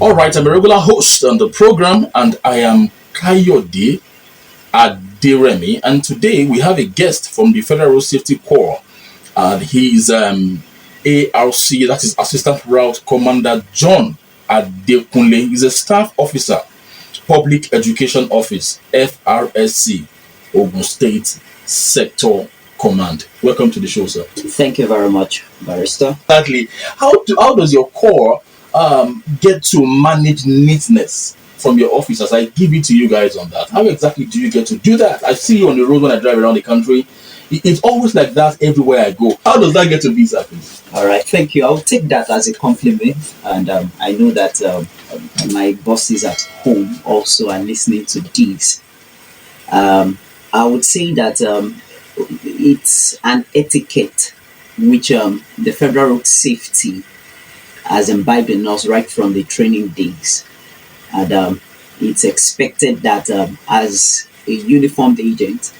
All right, I'm a regular host on the program, and I am Kayode Aderemi. And today we have a guest from the Federal Road Safety Corps. And he's ARC, that is Assistant Route Commander John Adekunle. He's a staff officer, Public Education Office, FRSC, Ogun State Sector Command. Welcome to the show, sir. Thank you very much, Barrister. Exactly. How does your corps get to manage neatness from your officers? I give it to you guys on that. How exactly do you get to do that? I see you on the road when I drive around the country. It's always like that everywhere I go. How does that get to be, sir? All right, thank you. I'll take that as a compliment, and I know that my bosses at home also are listening to this. I would say that it's an etiquette which the Federal Road Safety has imbibed in us right from the training days, and it's expected that as a uniformed agent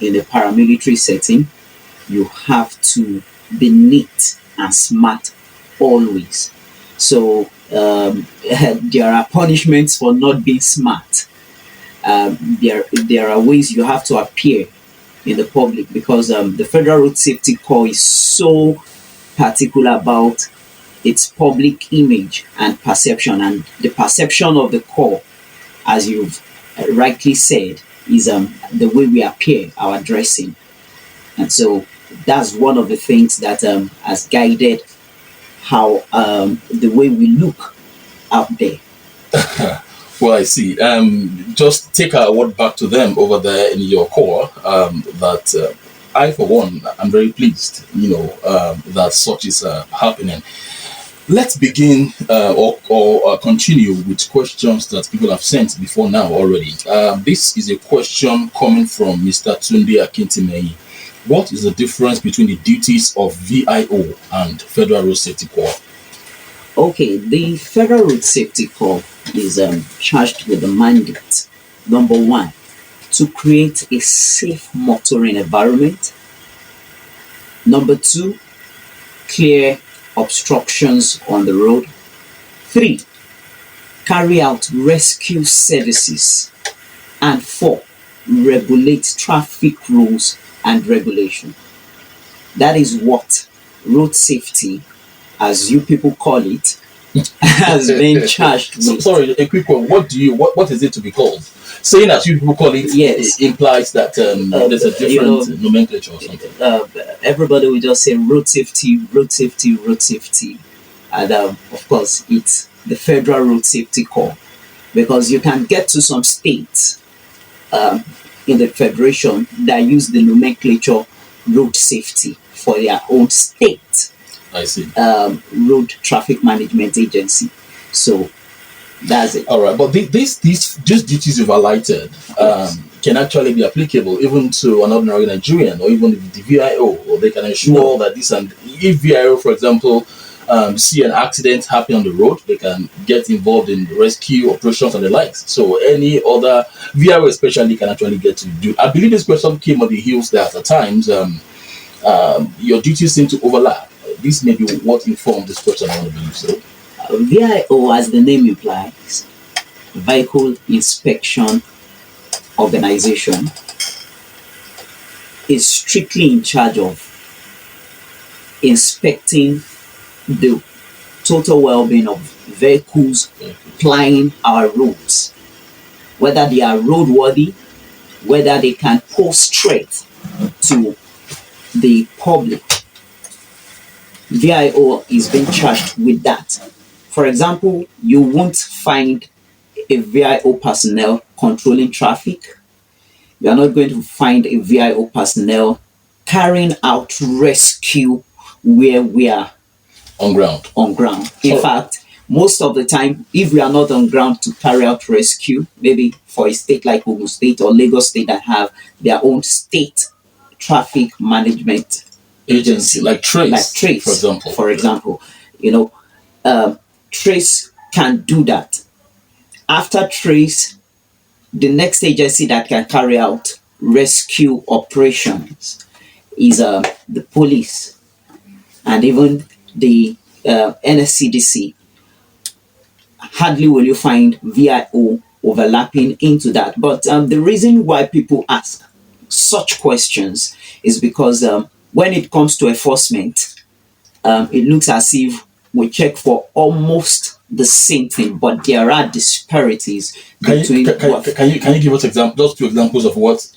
in a paramilitary setting, you have to be neat and smart always. So there are punishments for not being smart. There are ways you have to appear in the public, because the Federal Road Safety Corps is so particular about its public image and perception, and the perception of the corps, as you've rightly said, is the way we appear, our dressing. And so that's one of the things that has guided how the way we look out there. Well, I see. Just take our word back to them over there in your corps, that I, for one, am very pleased, that such is happening. Let's begin or continue with questions that people have sent before now already. This is a question coming from Mr. Tunde Akintimeyi. What is the difference between the duties of VIO and Federal Road Safety Corps? Okay, the Federal Road Safety Corps is charged with the mandate, number one, to create a safe motoring environment. Number two, clear obstructions on the road. 3, carry out rescue services. And 4, regulate traffic rules and regulation. That is what road safety, as you people call it, has been charged with. Sorry, a quick one. What is it to be called? Saying as you people call it, yes, it implies that there's a different nomenclature or something. Everybody will just say road safety, road safety, road safety. And of course, it's the Federal Road Safety Corps. Because you can get to some states in the Federation that use the nomenclature road safety for their own state. I see. Road Traffic Management Agency. So that's it. All right, but these duties you've highlighted can actually be applicable even to an ordinary Nigerian or even the VIO, or they can ensure that this, and if VIO, for example, see an accident happen on the road, they can get involved in rescue operations and the likes. So any other VIO especially can actually get to do. I believe this question came on the heels that at times your duties seem to overlap. This may be what informed this question, I want to believe so. VIO, as the name implies, Vehicle Inspection Organization, is strictly in charge of inspecting the total well-being of vehicles plying our roads, whether they are roadworthy, whether they can pose threat to the public. VIO is being charged with that. For example, you won't find a VIO personnel controlling traffic. You are not going to find a VIO personnel carrying out rescue where we are on ground. In fact, most of the time, if we are not on ground to carry out rescue, maybe for a state like Ogun State or Lagos State that have their own state traffic management agency, like Trace, for example, Trace can do that. After Trace, the next agency that can carry out rescue operations is the police, and even the NSCDC hardly will you find VIO overlapping into that. But the reason why people ask such questions is because when it comes to enforcement, it looks as if we check for almost the same thing, but there are disparities between. Can you give us just 2 examples of what?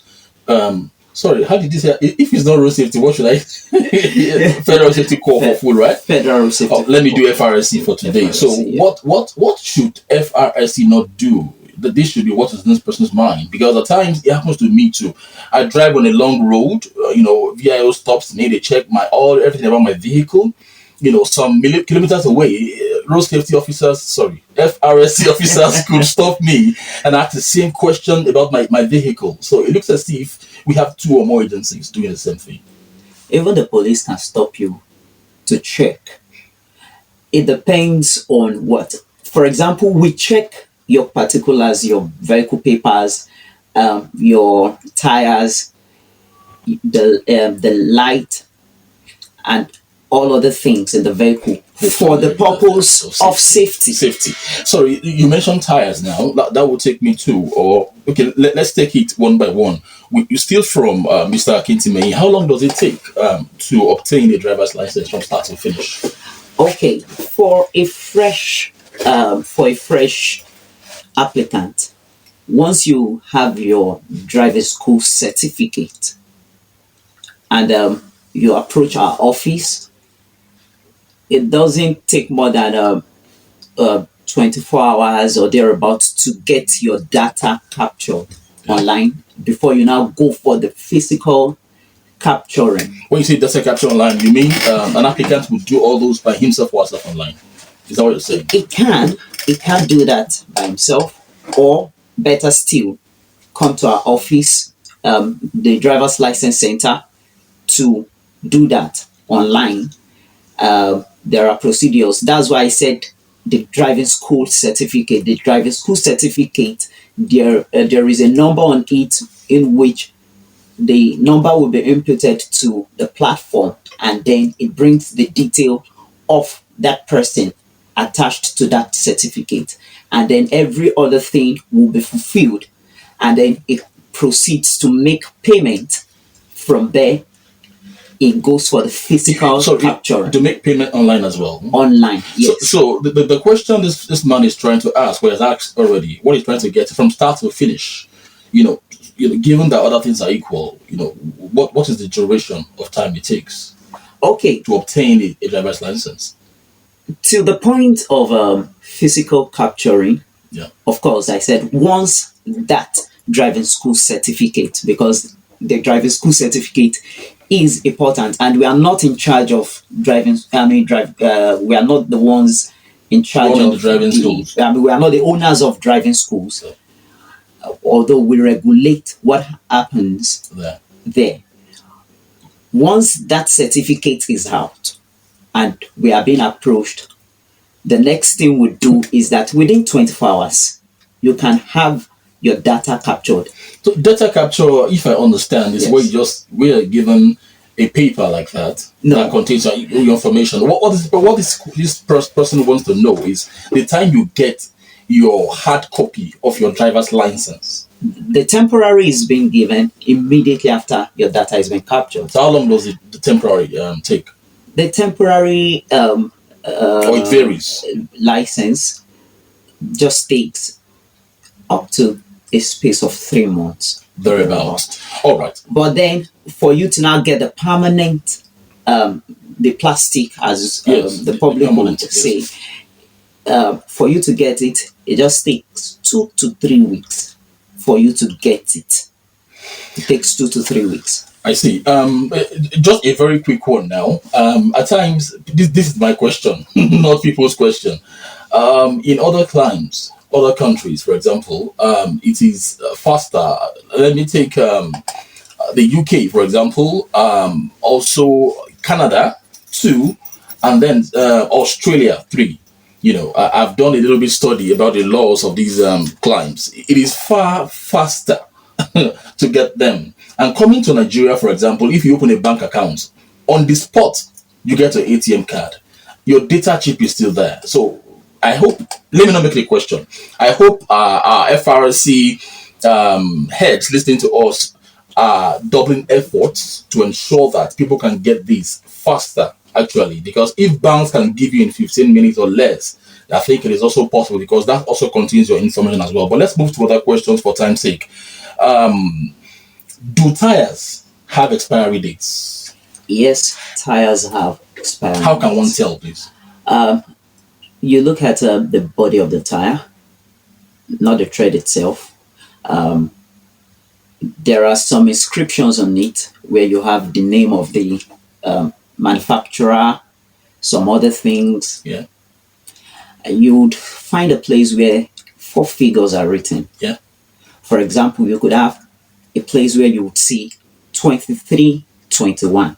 Sorry, how did you say? If it's not road safety, what should I? Federal safety call for full, right? Federal safety. Let me do FRSC for today. So what should FRSC not do? That this should be what is in this person's mind, because at times it happens to me too. I drive on a long road, VIO stops me, they check everything about my vehicle. Some kilometers away, road safety officers, FRSC officers could stop me and ask the same question about my vehicle. So it looks as if we have 2 or more agencies doing the same thing. Even the police can stop you to check. It depends on what. For example, we check your particulars, your vehicle papers, your tires, the light, and all other things in the vehicle for the purpose of safety. Sorry, you mentioned tires now. That will take me to, let's take it one by one. You steal from Mr. Akintime. How long does it take to obtain a driver's license from start to finish? Okay, for a fresh applicant, once you have your driver's school certificate and you approach our office, it doesn't take more than 24 hours or thereabouts to get your data captured online before you now go for the physical capturing. When you say data capture online, you mean an applicant will do all those by himself or herself online? Is that what you're saying? It can do that by himself, or better still, come to our office, the driver's license center, to do that online. There are procedures. That's why I said the driving school certificate. The driving school certificate, there is a number on it in which the number will be inputted to the platform, and then it brings the detail of that person attached to that certificate, and then every other thing will be fulfilled, and then it proceeds to make payment. From there, it goes for the physical capture. To make payment online as well. Online, yes. So the question this man is trying to ask, or has asked already, what he's trying to get from start to finish, given that other things are equal, what is the duration of time it takes? Okay. To obtain a driver's license. To the point of physical capturing, yeah. Of course, I said once that driving school certificate, because the driving school certificate is important, and we are not in charge of driving. We are not the ones in charge of the driving schools. We are not the owners of driving schools, although we regulate what happens there. Once that certificate is out and we are being approached, the next thing we do is that within 24 hours, you can have your data captured. So data capture, if I understand, is where we are given a paper like that that contains your information. What this person wants to know is the time you get your hard copy of your driver's license. The temporary is being given immediately after your data has been captured. So how long does the temporary take? The temporary or it varies. License just takes up to a space of 3 months. Thereabouts. All right. But then for you to now get the permanent, the plastic, as the public want to say, for you to get it, it just takes 2 to 3 weeks for you to get it. It takes 2 to 3 weeks. I see. Just a very quick one now. At times, this is my question, not people's question. In other climes, other countries, for example, it is faster. Let me take the UK, for example, also Canada, 2, and then Australia, 3. I've done a little bit study about the laws of these climes. It is far faster to get them. And coming to Nigeria, for example, if you open a bank account, on the spot, you get an ATM card. Your data chip is still there. So I hope, let me not make it a question. I hope our FRC heads listening to us are doubling efforts to ensure that people can get this faster, actually. Because if banks can give you in 15 minutes or less, I think it is also possible, because that also contains your information as well. But let's move to other questions for time's sake. Do tires have expiry dates? Yes, tires have expiry. How can one tell, please? You look at the body of the tire, not the tread itself. There are some inscriptions on it where you have the name of the manufacturer, some other things. Yeah. You would find a place where 4 figures are written. Yeah. For example, you could have a place where you would see 2321.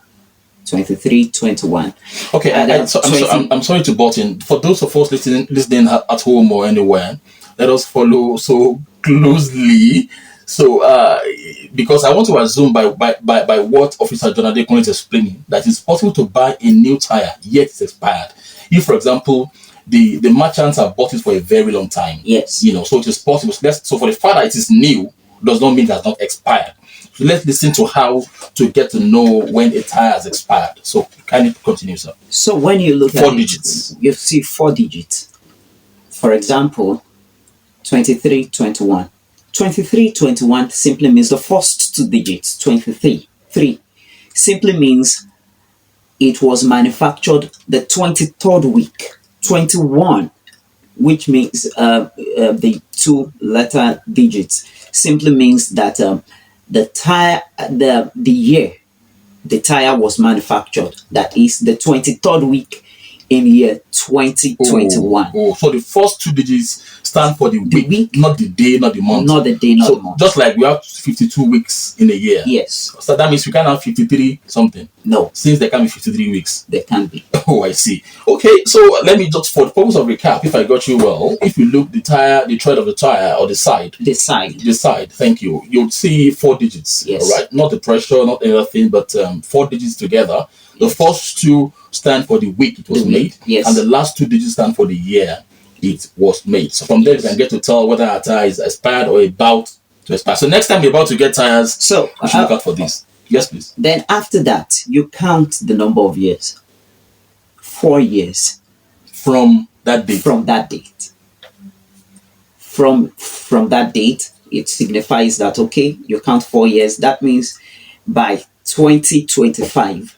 2321. Okay, I'm sorry to butt in. For those of us listening at home or anywhere, let us follow so closely. So, because I want to assume by what Officer John Adekun is explaining, that it's possible to buy a new tire, yet it's expired. If, for example, the merchants have bought it for a very long time. Yes. So it is possible. So for the fact that it is new does not mean it has not expired. So let's listen to how to get to know when a tire has expired. So can you continue, sir? So when you look 4 at digits. You see 4 digits. For example, 2321. 2321 simply means the first 2 digits, 23. 3 simply means it was manufactured the 23rd week. 21, which means the 2 letter digits, simply means that the tire, the year the tire was manufactured, that is the 23rd week in year 2021. So the first 2 digits stand for the week, not the day, not the month. Not the day, not the month. Just like we have 52 weeks in a year. Yes. So that means we can't have 53 something. No. Since there can be 53 weeks. There can be. Oh, I see. Okay, so let me just, for the purpose of recap, if I got you well, if you look the tread of the tire or the side. The side. The side, thank you. You'll see 4 digits. Yes. All right? Not the pressure, not anything, but 4 digits together. The first 2 stand for the week it was made, yes, and the last 2 digits stand for the year it was made. So from there, you can get to tell whether a tire is expired or about to expire. So next time you're about to get tires, so you should look out for this. Yes, please. Then after that, you count the number of years. 4 years. From that date. From that date. From that date, it signifies that, okay, you count 4 years. That means by 2025,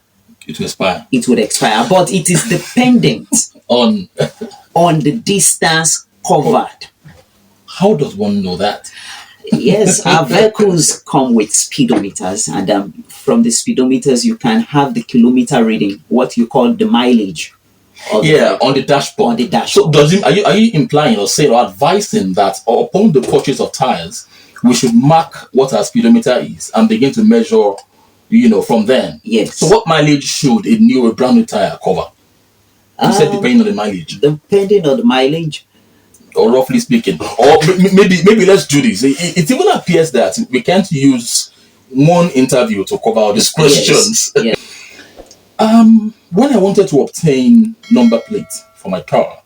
it will expire. It would expire, but it is dependent on the distance covered. How does one know that? Yes, our vehicles come with speedometers, and from the speedometers you can have the kilometer reading, what you call the mileage. On the dashboard. On the dashboard. So are you implying or saying or advising that upon the purchase of tires, we should mark what our speedometer is and begin to measure, from then? Yes. So what mileage should a brand new tire cover? You said depending on the mileage. Depending on the mileage. Or roughly speaking. Or maybe let's do this. It even appears that we can't use one interview to cover all these questions. Yes. When I wanted to obtain number plate for my car,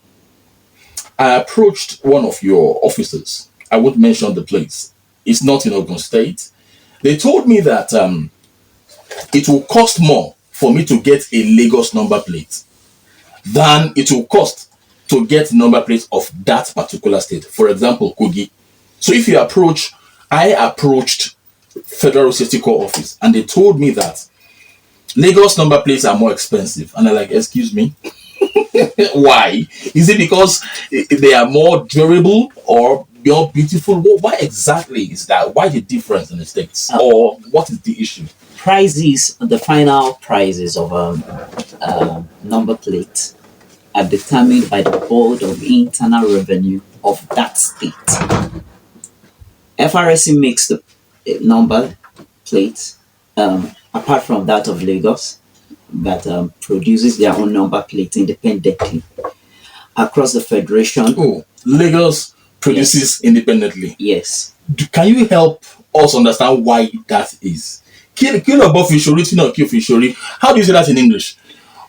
I approached one of your officers. I won't mention the place. It's not in Ogun State. They told me that it will cost more for me to get a Lagos number plate than it will cost to get number plates of that particular state. For example, Kogi. So if you I approached Federal Safety Corps office, and they told me that Lagos number plates are more expensive. And I'm like, excuse me? Why? Is it because they are more durable or more beautiful? Why exactly is that? Why the difference in the states? Or what is the issue? Prices, the final prices of number plates are determined by the Board of Internal Revenue of that state. FRSC makes the number plates apart from that of Lagos, that produces their own number plate independently across the federation. Oh, Lagos produces independently. Yes. Can you help us understand why that is? How do you say that in English?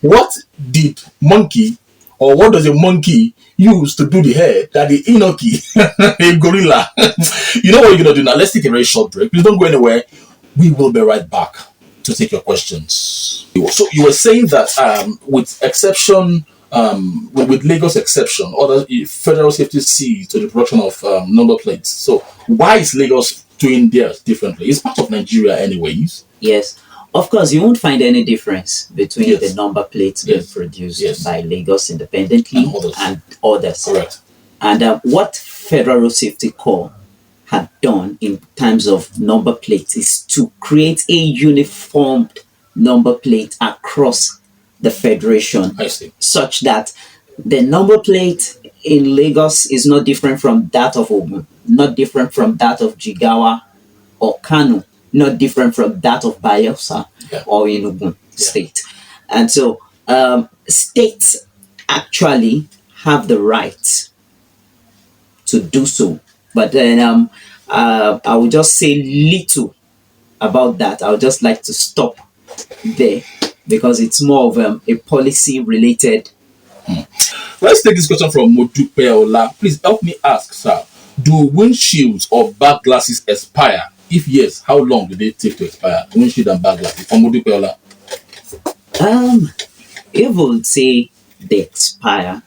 What did monkey Or what does a monkey use to do the hair that the inoki, a gorilla? You know what you're going to do now? Let's take a very short break. Please don't go anywhere. We will be right back to take your questions. So you were saying that with exception, with Lagos exception, other federal safety see to the production of number plates. So why is Lagos doing theirs differently? It's part of Nigeria anyways. Yes. Of course, you won't find any difference between Yes. the number plates being Yes. produced Yes. by Lagos independently And others. and others. Correct. And what Federal Road Safety Corps had done in terms of number plates is to create a uniform number plate across the federation, I see. such that the number plate in Lagos is not different from that of Ogun, not different from that of Jigawa or Kano, not different from that of Bayelsa Yeah. or Enugu state. And so states actually have the right to do so. But then I would just say little about that. I would just like to stop there because it's more of a policy related. Let's take this question from Modupe Ola. Please help me ask, sir. Do windshields or back glasses expire? If yes, how long do they take to expire? Windshield and back glasses. From Modupe Ola. If we would say they expire,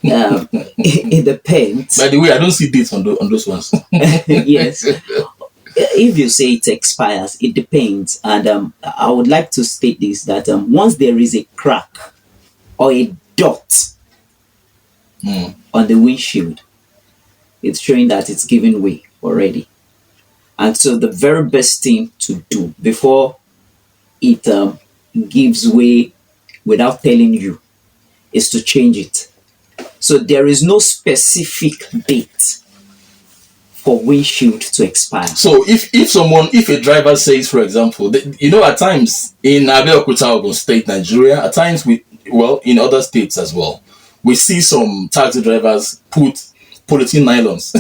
it depends. By the way, I don't see dates on those ones. Yes. If you say it expires, it depends. And I would like to state this, that once there is a crack or a dot on the windshield, it's showing that it's giving way already. And so the very best thing to do before it gives way without telling you is to change it. So there is no specific date for windshield to expire. So if a driver says, for example, at times in Abeokuta, Ogun State, Nigeria, at times in other states as well, we see some taxi drivers put polythene nylons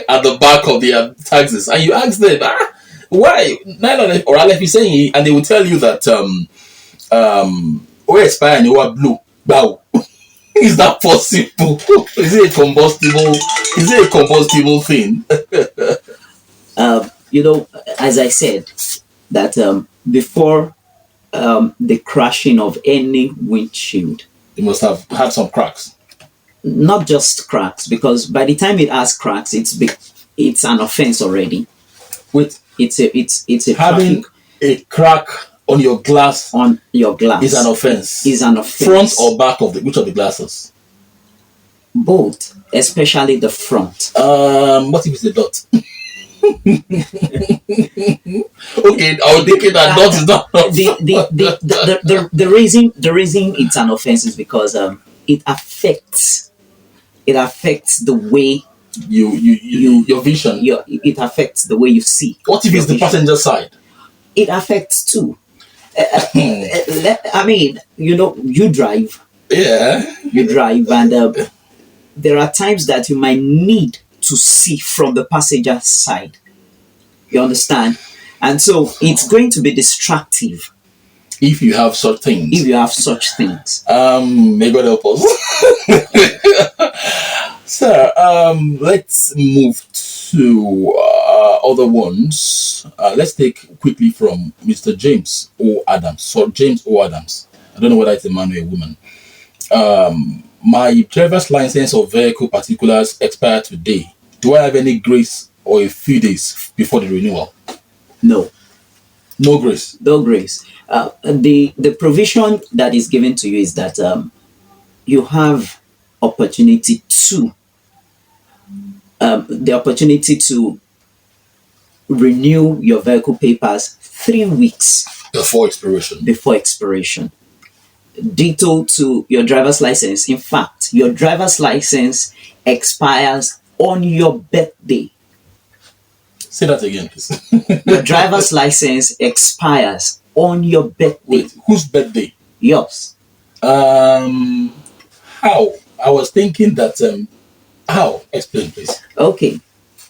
at the back of their taxis, and you ask them, why nylon or LFP saying, and they will tell you that we expire and you are blue. Wow. Is that possible? Is it a combustible thing? As I said, that before the crashing of any windshield, It must have had some cracks. not just cracks, because by the time it has cracks, it's an offense already. Wait, It's a having traffic a crack on your glass on your glass is an offense. Is an offense. Front or back of which of the glasses? Both, especially the front. What if it's a dot? Okay, I'll take it that dot is not. The reason it's an offense is because it affects the way your vision. it affects the way you see. What if it's the passenger side? It affects too. I mean, you drive. Yeah. You drive, and there are times that you might need to see from the passenger side. You understand? And so it's going to be distractive If you have such things. May God help us. Sir, let's move to other ones. Let's take quickly from Mr. James O. Adams. So James O. Adams. I don't know whether it's a man or a woman. My driver's license or vehicle particulars expire today. Do I have any grace or a few days before the renewal? No. No grace. No grace. The provision that is given to you is that you have opportunity to renew your vehicle papers 3 weeks Before expiration. Ditto to your driver's license. In fact, your driver's license expires on your birthday. Say that again, please. Your driver's license expires on your birthday. Wait, whose birthday? Yours. How? I was thinking that, how? Explain, please. Okay.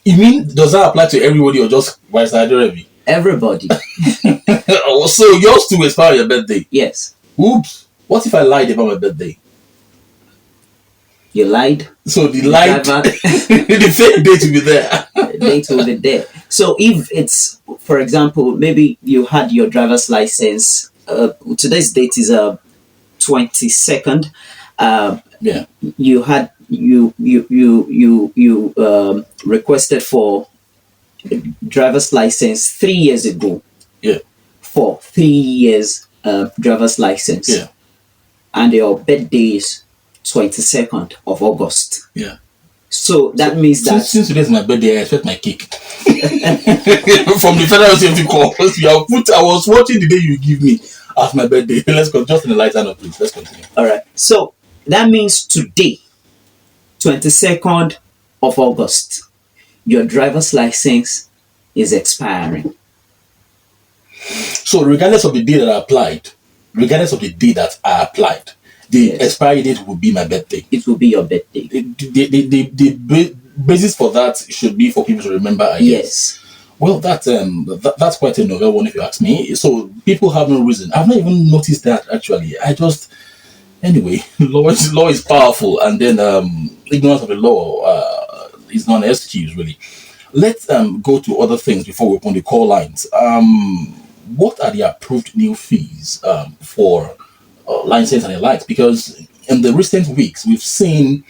You mean, does that apply to everybody or just Vice Aderemi? Everybody. So yours too expire on your birthday? Yes. Oops. What if I lied about my birthday? You lied. So the light, Driver the fake date will be there. date will be there. So if it's, for example, maybe you had your driver's license. Today's date is 22nd. Yeah, You had requested for driver's license 3 years ago yeah, for 3 years driver's license, yeah, and your birthday is 22nd of August. yeah. So that means that Since today's my birthday, I expect my cake from the Federal Safety Corps. I was watching the day you give me as my birthday. Let's go just in the light hand, please. Let's continue. all right. So that means today, 22nd of August, your driver's license is expiring. So regardless of the day that I applied, the Yes. expiry date will be my birthday. It will be your birthday. The basis for that should be for people to remember, I guess. Yes. Well, that's quite a novel one if you ask me. So people have no reason. I've not even noticed that actually. Anyway, law is powerful, and then ignorance of the law is not an excuse really. Let's go to other things before we open the call lines. What are the approved new fees for license and the likes? Because in the recent weeks we've seen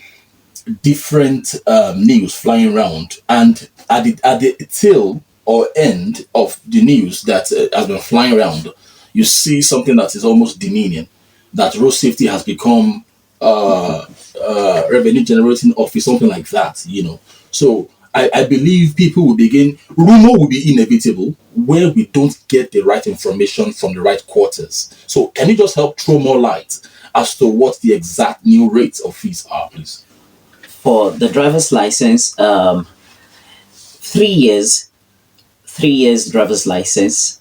different news flying around, and at the tail or end of the news that has been flying around, you see something that is almost demeaning, that road safety has become revenue generating office, something like that, So I believe rumor will be inevitable where we don't get the right information from the right quarters. So can you just help throw more light as to what the exact new rates of fees are, please? For the driver's license, 3 years driver's license,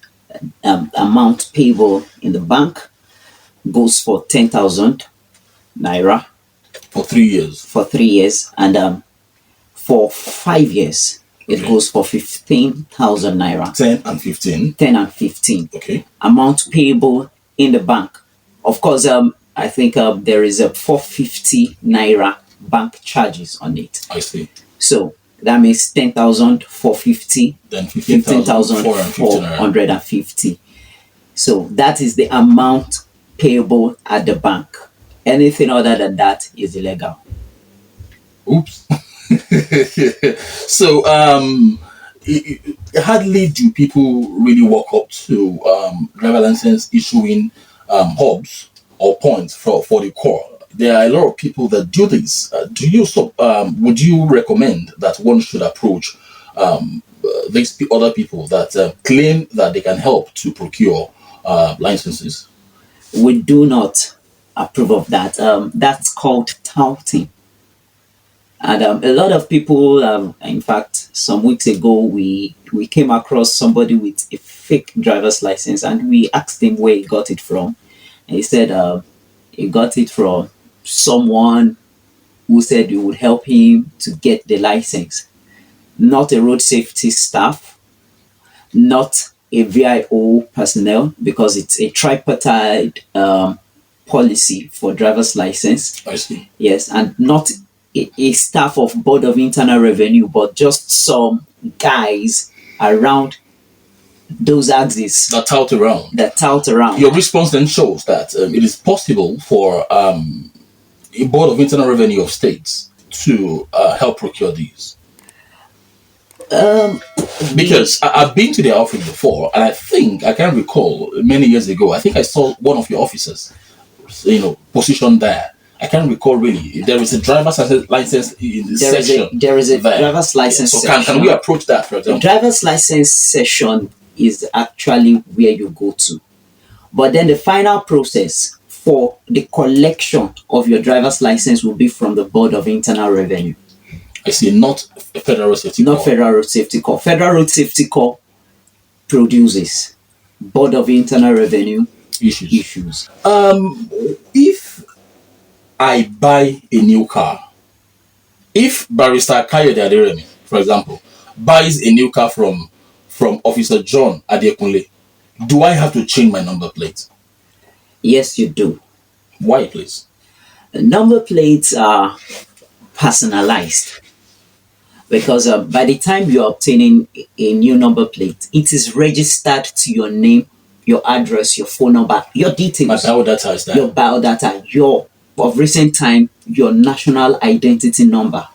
amount payable in the bank goes for 10,000 naira For 3 years. for 3 years, and for 5 years it Okay. goes for 15,000 naira. 10 and 15. 10 and 15 Okay. amount payable in the bank. Of course, I think there is a 450 naira bank charges on it. I see. So that means 10,000 450, Then 15,450. So that is the amount payable at the bank. Anything other than that is illegal. Oops. So hardly do people really walk up to driver license issuing hubs or points for the core. There are a lot of people that do this. Would you recommend that one should approach these other people that claim that they can help to procure licenses? We do not approve of that. That's called touting. And a lot of people, in fact, some weeks ago, we came across somebody with a fake driver's license, and we asked him where he got it from. And he said he got it from someone who said he would help him to get the license. Not a road safety staff, not a VIO personnel, because it's a tripartite policy for driver's license. I see. Yes, and not a staff of Board of Internal Revenue, but just some guys around those axes That tout around. that tout around. Your response then shows that it is possible for a Board of Internal Revenue of states to help procure these. Because I've been to their office before, and I think I can recall many years ago. I think I saw one of your officers, positioned there. I can't recall really. There is a driver's license in the section. There is a there. driver's license So section. can we approach that, for The example? driver's license session is actually where you go to. But then the final process for the collection of your driver's license will be from the Board of Internal Revenue. I see, not Federal Safety Not Corps. Federal Road Safety Corps. Federal Road Safety Corps produces. Board of Internal Revenue issues. If I buy a new car, if Barrister Kayode Aderemi, for example, buys a new car from Officer John Adekunle, do I have to change my number plate? Yes, you do. Why, please? Number plates are personalized, because by the time you're obtaining a new number plate, it is registered to your name, your address, your phone number, your details, biodata is that. your biodata, your of recent time, your national identity number.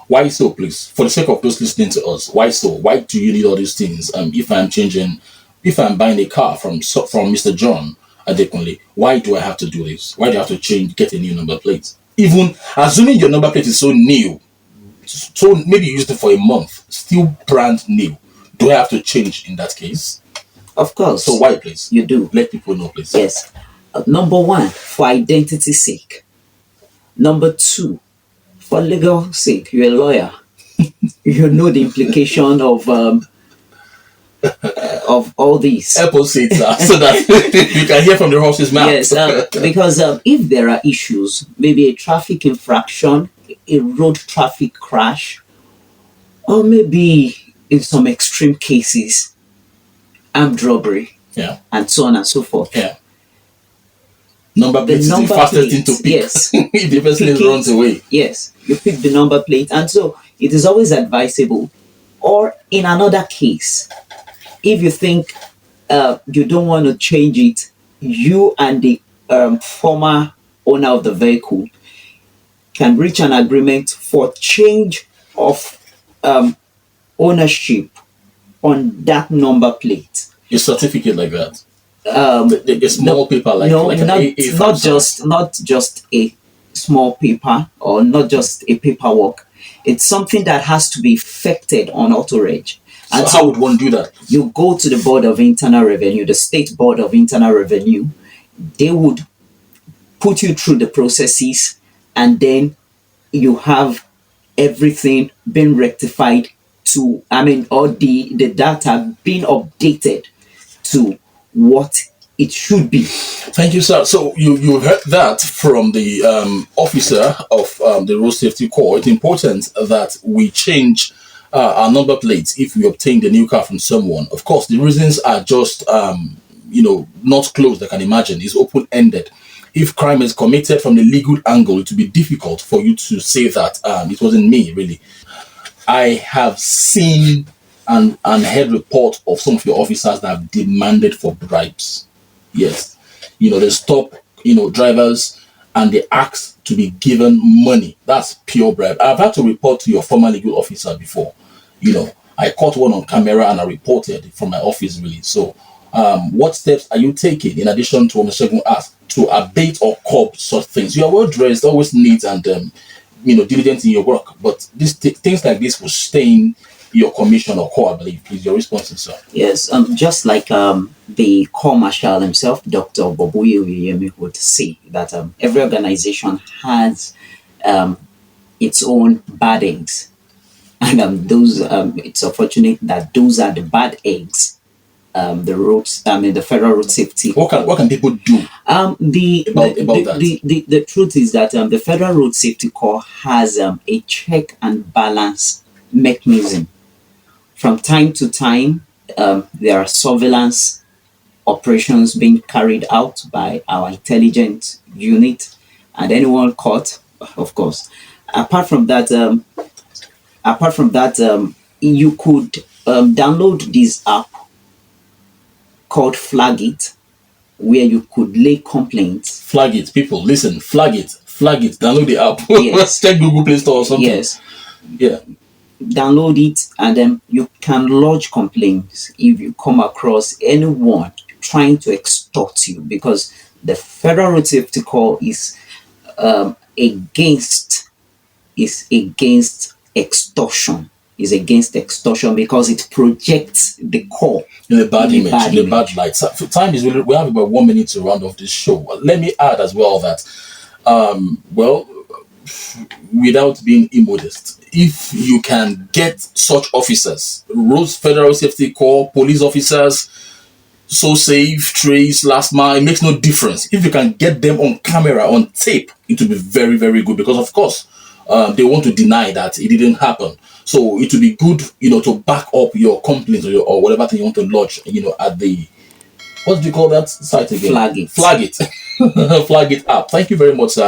Why so, please? For the sake of those listening to us, why so? Why do you need all these things? If I'm buying a car from Mr. John Adekunle, why do I have to do this? Why do I have to get a new number plate? Even assuming your number plate is so new, so maybe you used it for a month, still brand new. Do I have to change in that case? Of course. So why, please? You do. Let people know, please. Yes. Number one, for identity's sake. Number two, for legal sake. You're a lawyer. You know the implication of all these. Apple seeds so that you can hear from the horse's mouth. Yes, because if there are issues, maybe a traffic infraction, a road traffic crash, or maybe in some extreme cases, armed robbery, yeah, and so on and so forth. Yeah. Number plate is the fastest thing to pick. Yes. If the person runs away. Yes, you pick the number plate, and so it is always advisable. Or in another case, if you think you don't want to change it, you and the former owner of the vehicle can reach an agreement for change of ownership on that number plate. A certificate like that. A small paper like an A5 not just a small paper, or not just a paperwork. It's something that has to be effected on auto-reg. And so how would one do that? You go to the Board of Internal Revenue, the State Board of Internal Revenue. They would put you through the processes, and then you have everything being rectified or the data being updated to what it should be. Thank you, sir. So you heard that from the officer of the Road Safety Corps. It's important that we change our number plates if we obtain the new car from someone. Of course, the reasons are just not closed. I can imagine it's open-ended. If crime is committed from the legal angle, it will be difficult for you to say that it wasn't me, really. I have seen and heard report of some of your officers that have demanded for bribes. Yes. They stop, drivers, and they ask to be given money. That's pure bribe. I've had to report to your former legal officer before. I caught one on camera and I reported from my office, really. So, what steps are you taking in addition to what Mr. Segun asked to abate or curb such things? You are well dressed, always neat and diligent in your work, but things like this will stain your commission or core, I believe. Please, your response, sir. Yes, just like the Corps Marshal himself, Dr. Boboye Oyeyemi, would say that every organization has its own bad eggs, and those it's unfortunate that those are the bad eggs. The Federal Road Safety. What can people do about that? The truth is that the Federal Road Safety Corps has a check and balance mechanism. From time to time, there are surveillance operations being carried out by our intelligence unit, and anyone caught, of course. Apart from that, you could download this app called Flag It, where you could lay complaints. Flag it, people, listen, flag it. Download the app. Yes. Check Google Play Store or something. Yes. Yeah. Download it, and then you can lodge complaints if you come across anyone trying to extort you, because the Federal Road Safety Corps is against extortion. Is against extortion because it projects the core in a bad image, in a bad light. So time is really, we have about 1 minute to round off this show. Let me add as well that, without being immodest, if you can get such officers, Federal Safety Corps, police officers, so safe, trace, last mile, it makes no difference. If you can get them on camera, on tape, it will be very, very good, because of course, they want to deny that it didn't happen. So it will be good, to back up your complaints or whatever thing you want to lodge, at the, what do you call that site again? Flag It. Flag It. Flag It app. Thank you very much, sir.